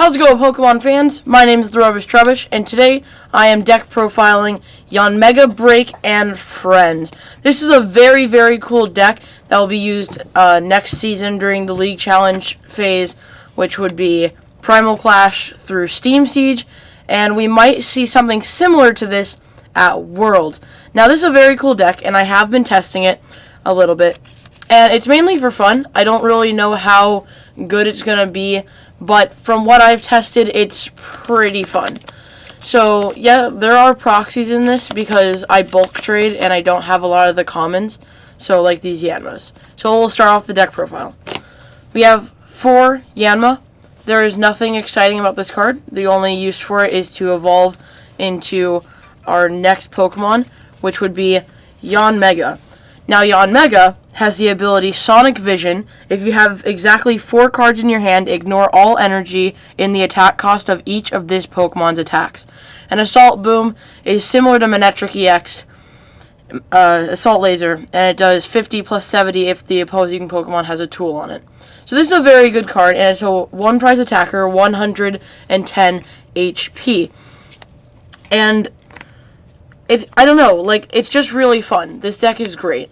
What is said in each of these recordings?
How's it going, Pokemon fans? My name is the Rubbish Trubbish, and today I am deck profiling Yanmega, Break, and Friends. This is a very, very cool deck that will be used next season during the League Challenge phase, which would be Primal Clash through Steam Siege, and we might see something similar to this at Worlds. Now, this is a very cool deck, and I have been testing it a little bit, and it's mainly for fun. I don't really know how good it's going to be, but from what I've tested, it's pretty fun. So, yeah, there are proxies in this because I bulk trade and I don't have a lot of the commons, so like these Yanmas. So we'll start off the deck profile. We have 4 Yanma. There is nothing exciting about this card. The only use for it is to evolve into our next Pokemon, which would be Yanmega. Now, Yanmega has the ability Sonic Vision. If you have exactly 4 cards in your hand, ignore all energy in the attack cost of each of this Pokemon's attacks. An Assault Boom is similar to Manectric EX Assault Laser, and it does 50 plus 70 if the opposing Pokemon has a tool on it. So this is a very good card, and it's a 1-prize attacker, 110 HP. And I don't know, like, it's just really fun. This deck is great.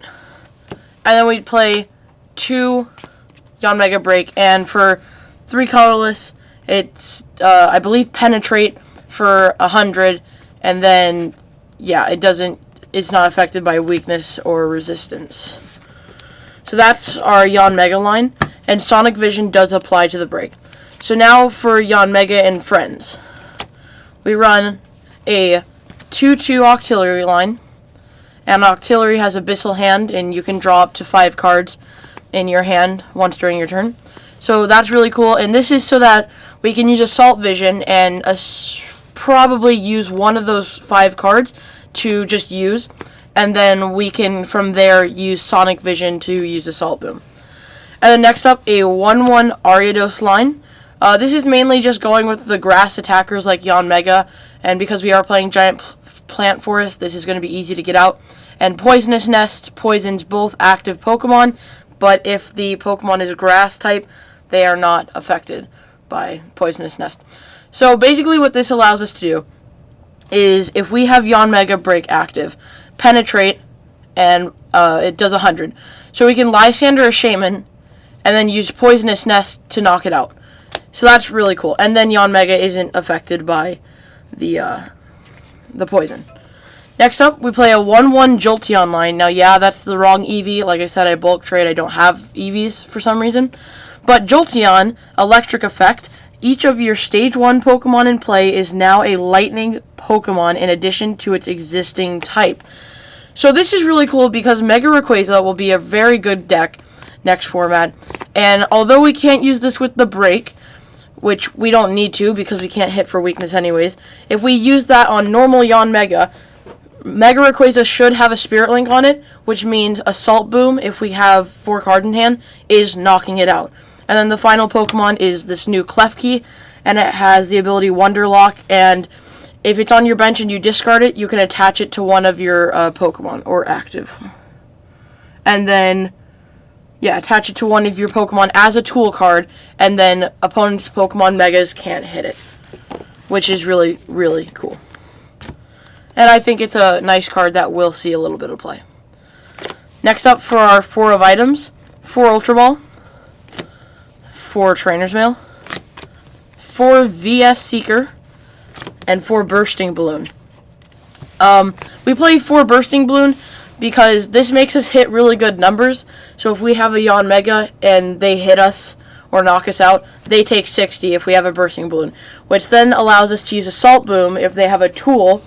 And then we'd play 2 Yanmega Break, and for 3 colorless, it's, I believe, Penetrate for 100, and then, yeah, it's not affected by weakness or resistance. So that's our Yanmega line, and Sonic Vision does apply to the Break. So now for Yanmega and Friends. We run a 2-2 Octillery line, and Octillery has Abyssal Hand, and you can draw up to 5 cards in your hand once during your turn. So that's really cool, and this is so that we can use Assault Vision and probably use one of those 5 cards to just use, and then we can from there use Sonic Vision to use Assault Boom. And then next up, a 1-1 Ariados line. This is mainly just going with the grass attackers like Yanmega, and because we are playing Giant Plant Forest, this is going to be easy to get out. And Poisonous Nest poisons both active Pokemon, but if the Pokemon is grass type, they are not affected by Poisonous Nest. So basically what this allows us to do is if we have Yanmega Break active, Penetrate, and it does 100. So we can Lysander a Shaman, and then use Poisonous Nest to knock it out. So that's really cool. And then Yanmega isn't affected by the poison. Next up, we play a 1-1 Jolteon line. Now, yeah, that's the wrong EV. Like I said, I bulk trade. I don't have EVs for some reason. But Jolteon, Electric Effect. Each of your Stage 1 Pokemon in play is now a Lightning Pokemon in addition to its existing type. So this is really cool because Mega Rayquaza will be a very good deck next format. And although we can't use this with the Break, which we don't need to because we can't hit for weakness anyways, if we use that on normal Yanmega, Mega Rayquaza should have a Spirit Link on it, which means Assault Boom, if we have 4 cards in hand, is knocking it out. And then the final Pokemon is this new Klefki, and it has the ability Wonderlock, and if it's on your bench and you discard it, you can attach it to one of your Pokemon, or active. And then, yeah, attach it to one of your Pokemon as a tool card, and then opponent's Pokemon Megas can't hit it, which is really, really cool. And I think it's a nice card that will see a little bit of play. Next up for our 4 of items, 4 Ultra Ball, 4 Trainer's Mail, 4 VS Seeker, and 4 Bursting Balloon. We play 4 Bursting Balloon because this makes us hit really good numbers. So if we have a Yanmega and they hit us or knock us out, they take 60 if we have a Bursting Balloon, which then allows us to use Assault Boom if they have a tool,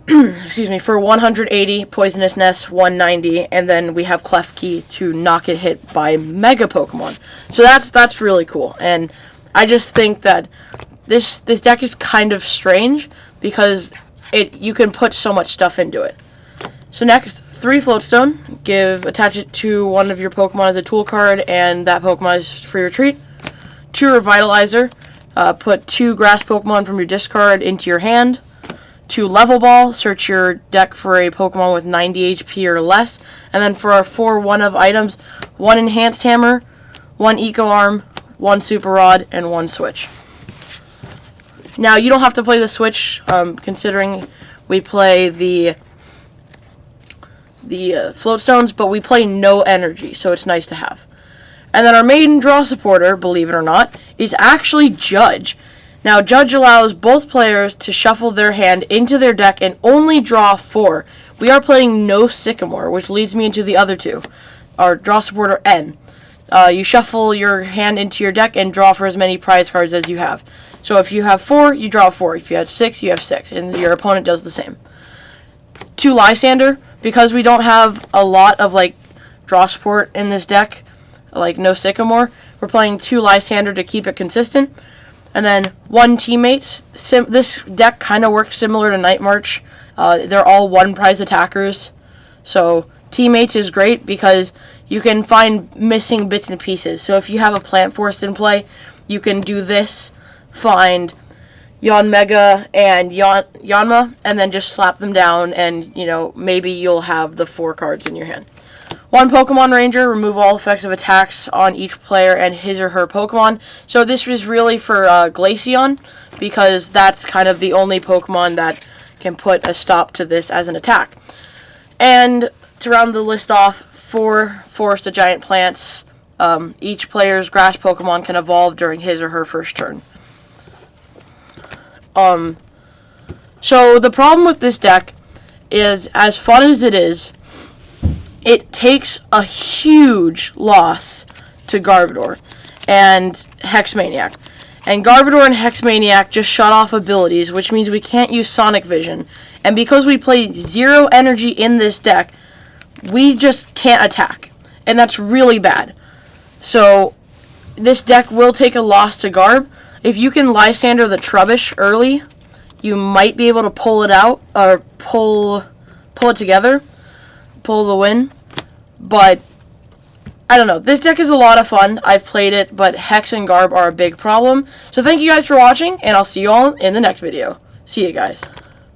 excuse me, for 180, Poisonous Nest 190, and then we have Klefki to knock it hit by Mega Pokemon. So that's really cool, and I just think that this deck is kind of strange because you can put so much stuff into it. So next, 3 Floatstone, attach it to one of your Pokemon as a tool card, and that Pokemon is for your treat. 2 Revitalizer, put 2 Grass Pokemon from your discard into your hand. 2 Level Ball, search your deck for a Pokemon with 90 HP or less. And then for our 4 1-of items, 1 Enhanced Hammer, 1 Eco Arm, 1 Super Rod, and 1 Switch. Now, you don't have to play the switch, considering we play the float stones, but we play no energy, so it's nice to have. And then our main draw supporter, believe it or not, is actually Judge. Now, Judge allows both players to shuffle their hand into their deck and only draw 4. We are playing no Sycamore, which leads me into the other two. Our draw supporter N. You shuffle your hand into your deck and draw for as many prize cards as you have. So if you have 4, you draw 4. If you have 6, you have 6. And your opponent does the same. 2 Lysander, because we don't have a lot of draw support in this deck, like no Sycamore, we're playing 2 Lysander to keep it consistent. And then 1 Teammates. This deck kind of works similar to Night March. They're all 1 prize attackers. So Teammates is great because you can find missing bits and pieces. So if you have a Plant Forest in play, you can do this, find Yanmega and Yanma, and then just slap them down, and maybe you'll have the 4 cards in your hand. 1 Pokemon Ranger, remove all effects of attacks on each player and his or her Pokemon. So this is really for Glaceon, because that's kind of the only Pokemon that can put a stop to this as an attack. And to round the list off, 4 Forest of Giant Plants. Each player's grass Pokemon can evolve during his or her first turn. So the problem with this deck is, as fun as it is, it takes a huge loss to Garbodor and Hexmaniac. And Garbodor and Hexmaniac just shut off abilities, which means we can't use Sonic Vision. And because we play 0 energy in this deck, we just can't attack. And that's really bad. So this deck will take a loss to Garb. If you can Lysander the Trubbish early, you might be able to pull it out, or pull it together, pull the win. But I don't know. This deck is a lot of fun. I've played it, but Hex and Garb are a big problem. So thank you guys for watching, and I'll see you all in the next video. See you guys.